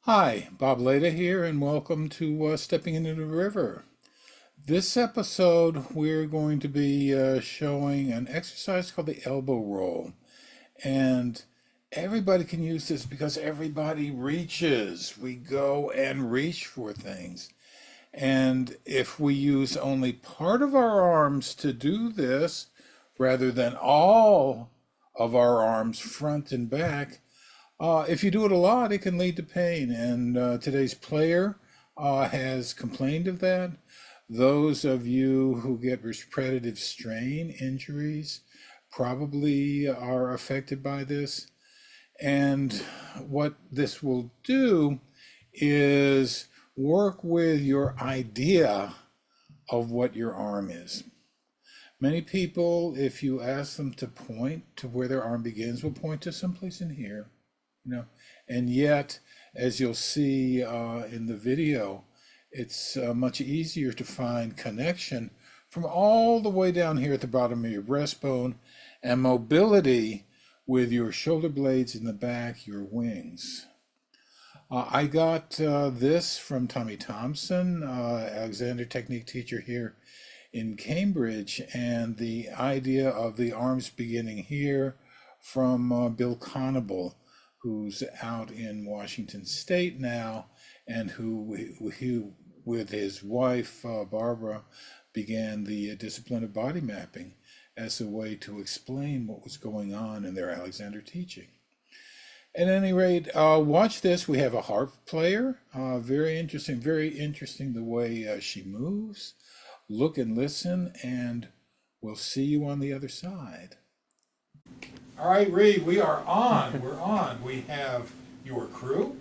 Hi, Bob Leda here, and welcome to Stepping into the River. This episode, we're going to be showing an exercise called the elbow roll. And everybody can use this because everybody reaches. We go and reach for things. And if we use only part of our arms to do this, rather than all of our arms front and back, if you do it a lot, it can lead to pain, and today's player has complained of that. Those of you who get repetitive strain injuries probably are affected by this. And what this will do is work with your idea of what your arm is. Many people, if you ask them to point to where their arm begins, will point to someplace in here, you know. And yet, as you'll see in the video, it's much easier to find connection from all the way down here at the bottom of your breastbone and mobility with your shoulder blades in the back, your wings. I got this from Tommy Thompson, Alexander Technique teacher here in Cambridge, and the idea of the arms beginning here from Bill Conable, who's out in Washington State now, and who with his wife Barbara, began the discipline of body mapping as a way to explain what was going on in their Alexander teaching. At any rate, watch this. We have a harp player. Very interesting the way she moves. Look and listen, and we'll see you on the other side. All right, Reed, we are on. We're on. We have your crew,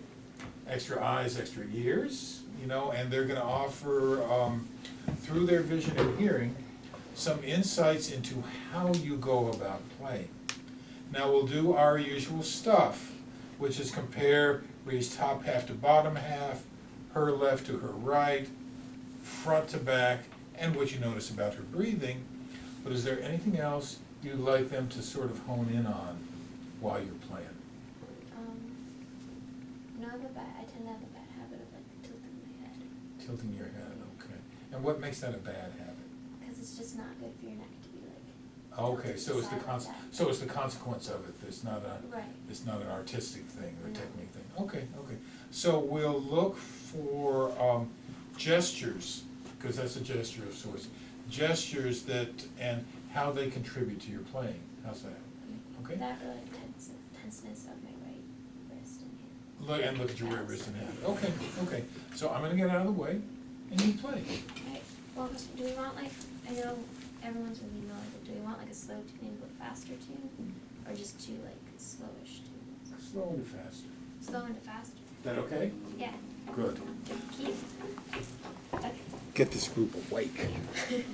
extra eyes, extra ears, and they're going to offer, through their vision and hearing, some insights into how you go about playing. Now we'll do our usual stuff, which is compare Reed's top half to bottom half, her left to her right, front to back, and what you notice about her breathing. But is there anything else you'd like them to sort of hone in on while you're playing? No, I tend to have a bad habit of tilting my head. Tilting your head, okay. And what makes that a bad habit? Because it's just not good for your neck to be Okay, so it's tilted the consequence of it. It's not right. It's not an artistic thing or a No. technique thing. Okay. So we'll look for gestures, because that's a gesture of sorts. Gestures and how they contribute to your playing. How's that? Okay. That really tenseness of my right wrist and hand. Look at your right wrist and hand. Okay. So I'm going to get out of the way, and you play. Right. Well, do we want I know everyone's really annoyed, but do we want a slow tune to a faster tune, or just two slowish tunes? Slow and faster. Slow into faster. Is that okay? Yeah. Good. Keep. Okay. Get this group awake. Okay.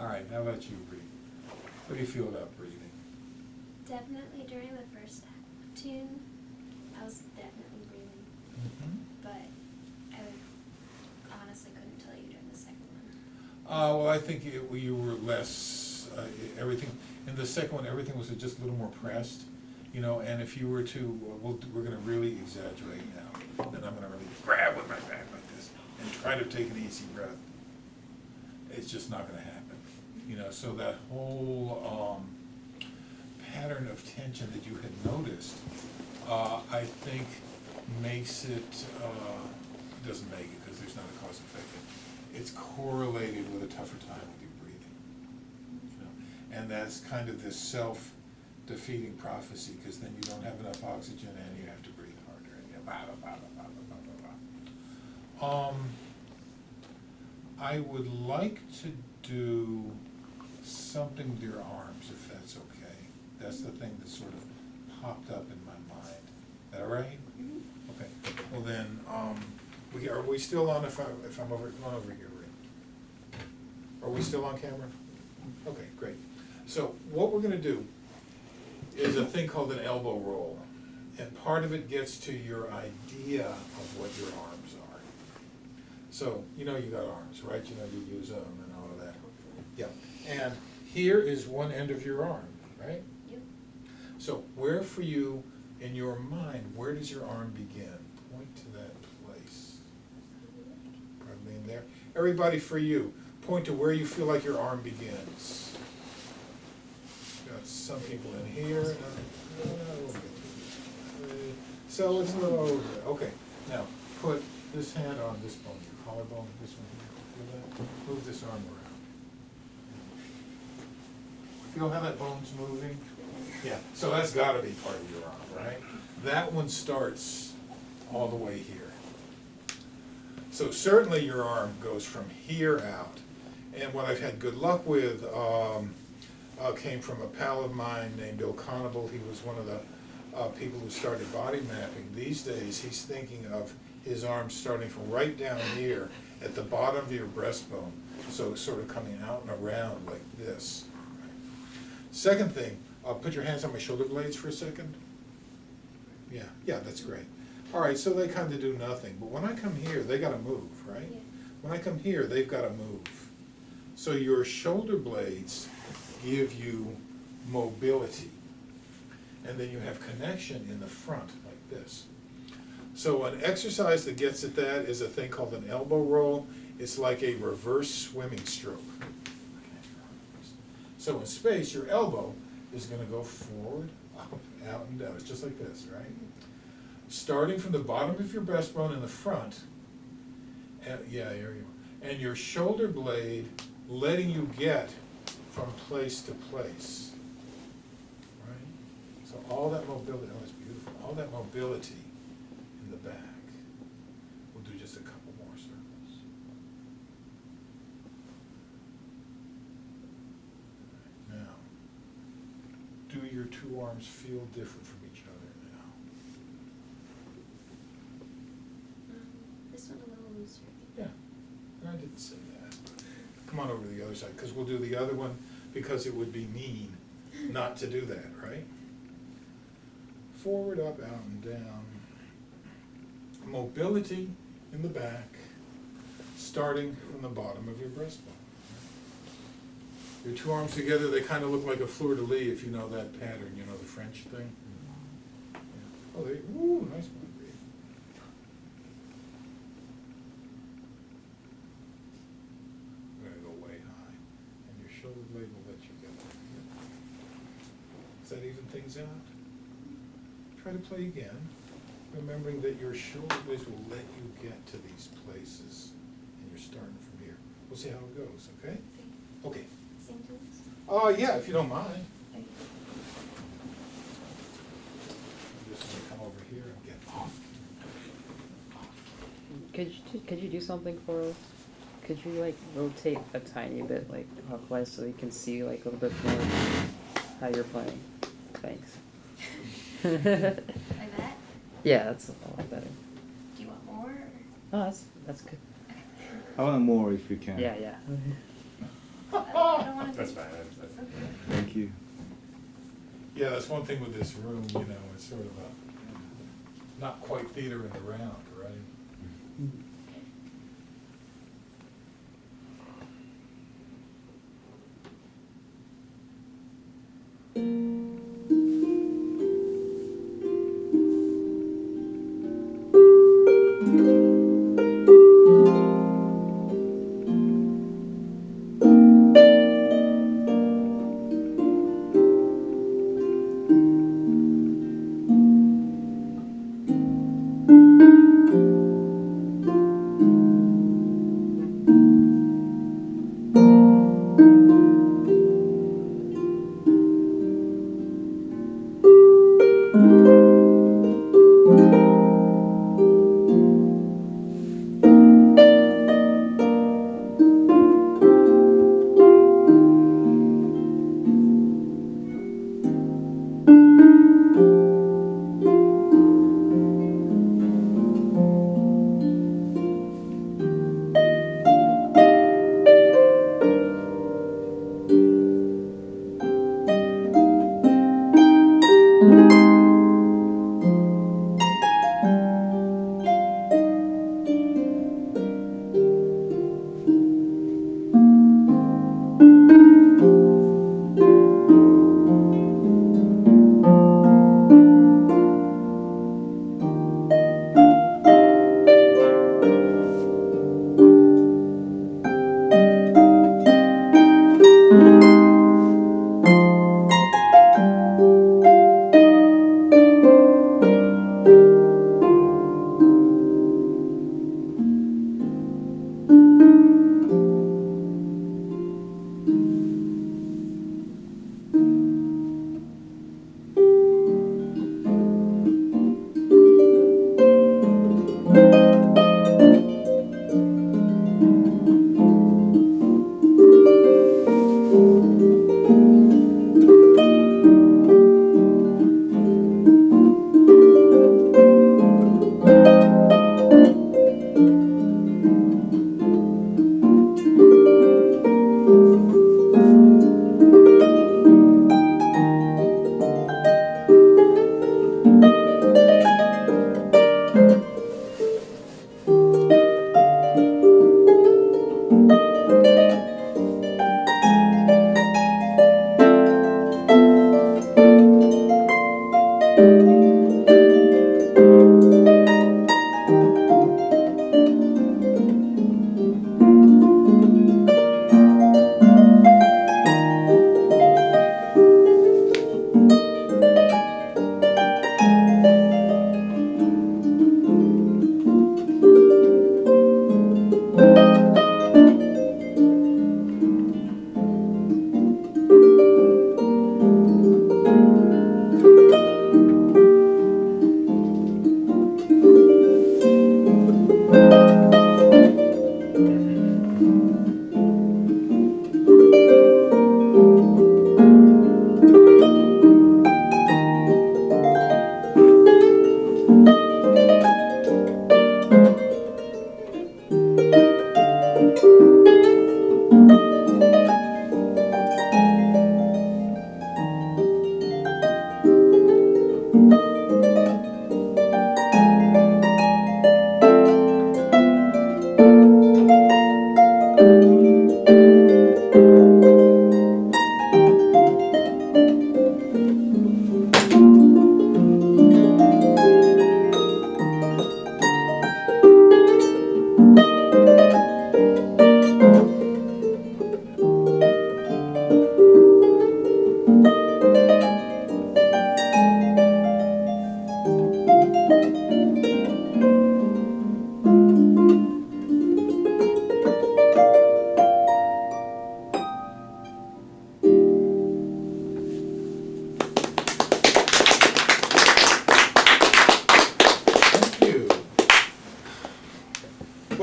All right, how about you, Bree? What do you feel about breathing? Definitely during the first tune, I was definitely breathing, but I honestly couldn't tell you during the second one. Well, I think you were less, everything, in the second one, everything was just a little more pressed, you know, and if you were to, we're gonna really exaggerate now, then I'm gonna really grab with my back like this and try to take an easy breath. It's just not gonna happen, you know, so that whole, pattern of tension that you had noticed, I think makes it, doesn't make it, because there's not a cause effect. It's correlated with a tougher time with your breathing, you know, and that's kind of this self-defeating prophecy, because then you don't have enough oxygen and you have to breathe harder, and you blah, blah, blah, blah, blah, blah, blah, blah. I would like to do something with your arms, if that's okay. That's the thing that sort of popped up in my mind. Is that all right? Okay. Well then, are we still on? If I'm over here, right? Are we still on camera? Okay, great. So what we're going to do is a thing called an elbow roll, and part of it gets to your idea of what your arms are. So you know you got arms, right? You know you use them and all of that. Yeah. And here is one end of your arm, right? Yep. So where for you, in your mind, where does your arm begin? Point to that place. Probably in there. Everybody, for you, point to where you feel like your arm begins. Got some people in here. So it's a little over there. Okay. Now put this hand on this bone, your collarbone, this one here. Feel that? Move this arm around. Feel how that bone's moving? Yeah, so that's gotta be part of your arm, right? That one starts all the way here. So certainly your arm goes from here out. And what I've had good luck with came from a pal of mine named Bill Conable. He was one of the people who started body mapping. These days, he's thinking of his arms starting from right down here at the bottom of your breastbone. So sort of coming out and around like this. Second thing, put your hands on my shoulder blades for a second. Yeah, that's great. All right, so they kind of do nothing, but when I come here, they gotta move, right? Yeah. When I come here, they've gotta move. So your shoulder blades give you mobility, and then you have connection in the front, like this. So an exercise that gets at that is a thing called an elbow roll. It's like a reverse swimming stroke. So in space, your elbow is going to go forward, up, out, and down. It's just like this, right? Starting from the bottom of your breastbone in the front, and, yeah, there you are. And your shoulder blade letting you get from place to place, right? So all that mobility, oh, it's beautiful. All that mobility in the back. We'll do just a couple more circles. Now, do your two arms feel different from each other now? This one a little looser. Yeah, I didn't say that. Come on over to the other side, because we'll do the other one, because it would be mean not to do that, right? Forward, up, out, and down. Mobility in the back, starting from the bottom of your breastbone. Your two arms together, they kind of look like a fleur-de-lis, if you know that pattern, you know, the French thing. Yeah. Oh, there, ooh, nice one, Bree. We're gonna go way high, and your shoulder blade will let you go. Does that even things out? Try to play again, remembering that your shoulder blades will let you get to these places, and you're starting from here. We'll see how it goes, okay? Okay. Same tunes? Yeah, if you don't mind. Okay. I'm just gonna come over here and get off. Could you do something for us? Could you like rotate a tiny bit like clockwise so you can see like a little bit more how you're playing? Thanks. Like that? Yeah, that's a lot better. Do you want more? Or? Oh, that's good. I want more if you can. Yeah. I don't want That's fine. Thank you. Yeah, that's one thing with this room, you know, it's sort of a, not quite theater in the round, right?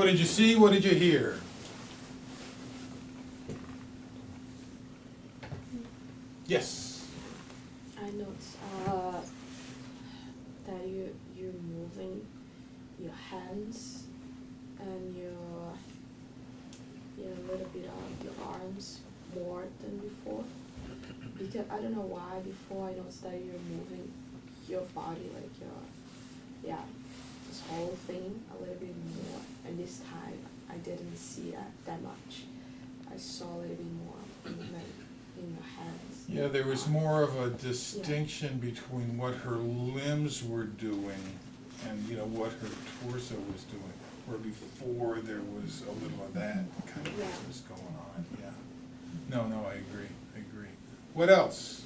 What did you see? What did you hear? Yes. I noticed that you're moving your hands and your a little bit of your arms more than before. Because I don't know why before I noticed that you're moving your body, like this whole thing a little bit more. And this time I didn't see that much. I saw a little bit more movement in your hands. Yeah, there was more of a distinction between what her limbs were doing and, you know, what her torso was doing. Where before there was a little of that kind of Yeah. was going on, yeah. No, I agree. What else?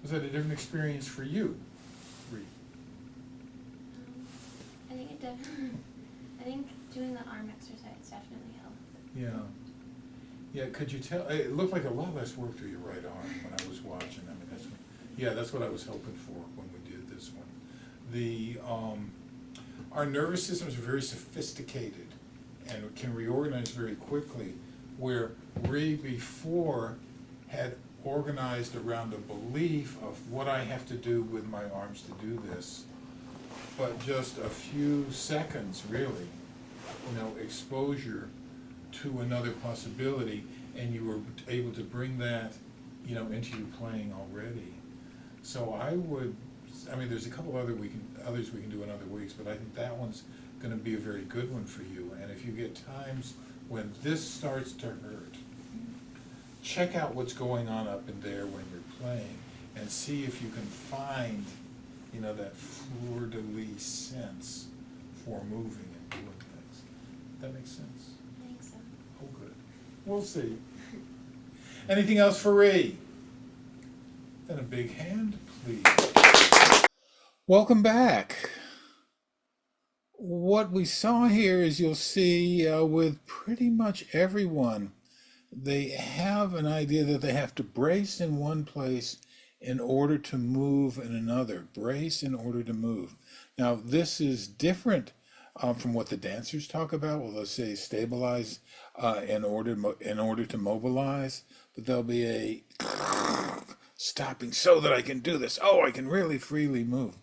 Was that a different experience for you, Ree? I think it definitely. I think doing the arm exercise definitely helped. Yeah. Yeah, could you tell, it looked like a lot less work through your right arm when I was watching. I mean, that's what I was hoping for when we did this one. Our nervous systems are very sophisticated and can reorganize very quickly, where Ree before had organized around a belief of what I have to do with my arms to do this, but just a few seconds, really, exposure to another possibility, and you were able to bring that, into your playing already. So there's a couple others we can do in other weeks, but I think that one's gonna be a very good one for you. And if you get times when this starts to hurt, check out what's going on up in there when you're playing, and see if you can find, that fleur-de-lis sense for moving and doing things. That makes sense? I think so. Oh, good. We'll see. Anything else for Ree? Then a big hand, please. Welcome back. What we saw here is you'll see with pretty much everyone, they have an idea that they have to brace in one place in order to move in another. Brace in order to move. Now, this is different from what the dancers talk about. Well, they'll say stabilize in order to mobilize, but there'll be a stopping so that I can do this. Oh, I can really freely move.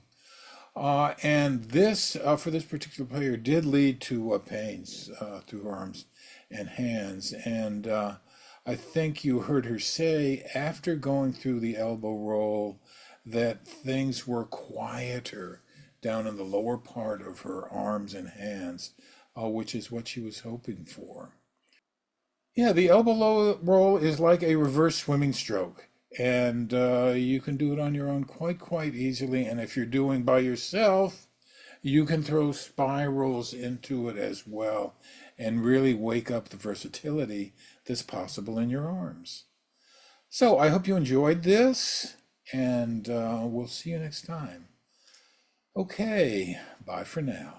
And this, for this particular player, did lead to pains through her arms and hands. And I think you heard her say, after going through the elbow roll, that things were quieter down in the lower part of her arms and hands, which is what she was hoping for. Yeah, the elbow roll is like a reverse swimming stroke. And you can do it on your own quite easily. And if you're doing by yourself, you can throw spirals into it as well and really wake up the versatility that's possible in your arms. So I hope you enjoyed this, and we'll see you next time. Okay, bye for now.